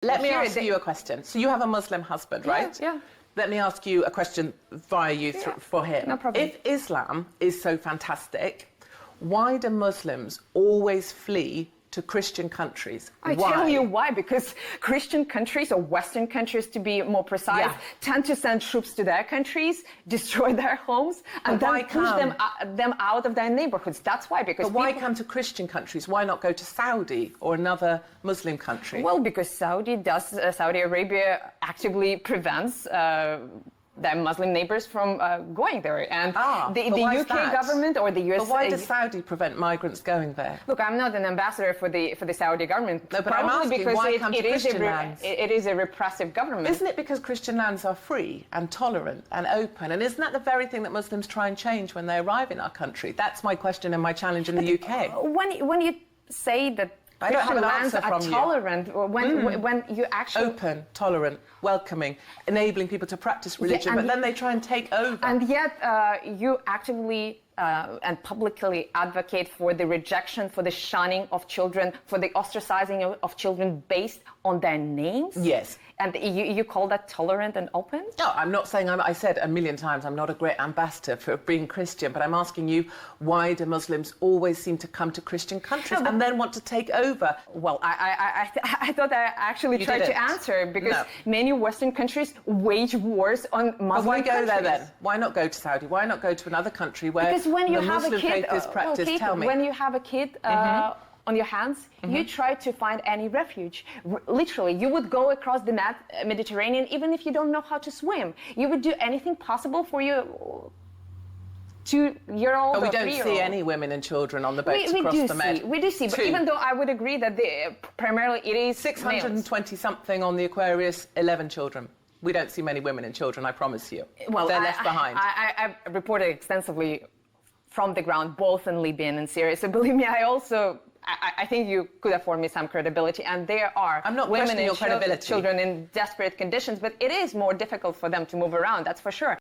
Let me ask you a question. So you have a Muslim husband, right? Yeah. Let me ask you a question via you for him. No problem. If Islam is so fantastic, why do Muslims always flee to Christian countries? I tell you why, because Christian countries, or Western countries to be more precise, tend to send troops to their countries, destroy their homes, and then push them out of their neighborhoods. That's why. Because why come to Christian countries? Why not go to Saudi or another Muslim country? Well, because Saudi Arabia actively prevents their Muslim neighbors from going there. And the UK government or the US... But why does Saudi prevent migrants going there? Look, I'm not an ambassador for the Saudi government. No, but I'm asking, because why come to Christian lands? It is a repressive government. Isn't it because Christian lands are free and tolerant and open? And isn't that the very thing that Muslims try and change when they arrive in our country? That's my question and my challenge in the UK. When you say that Christian lands are tolerant, when you actually... Open, tolerant, welcoming, enabling people to practice religion, but then they try and take over. And yet you actively and publicly advocate for the rejection, for the shunning of children, for the ostracizing of children based on their names? Yes. And you call that tolerant and open? No, I'm not saying, I said a million times, I'm not a great ambassador for being Christian, but I'm asking you, why do Muslims always seem to come to Christian countries and then want to take over? Well, I thought I actually tried to answer, because many Western countries wage wars on Muslim countries. But why go there then? Why not go to Saudi? Why not go to another country where when you the have Muslim a kid, faith is practiced? Kate, tell me. When you have a kid on your hands, you try to find any refuge. Literally, you would go across the Mediterranean even if you don't know how to swim. You would do anything possible for your 2-year-old But we or don't 3-year-old. see any women and children on the boats across the Med. We do see, but even though I would agree that primarily it is 620-something on the Aquarius, 11 children. We don't see many women and children, I promise you. Well, they're left behind. I reported extensively from the ground, both in Libya and in Syria. So believe me, I think you could afford me some credibility, and there are women and children in desperate conditions, but it is more difficult for them to move around, that's for sure.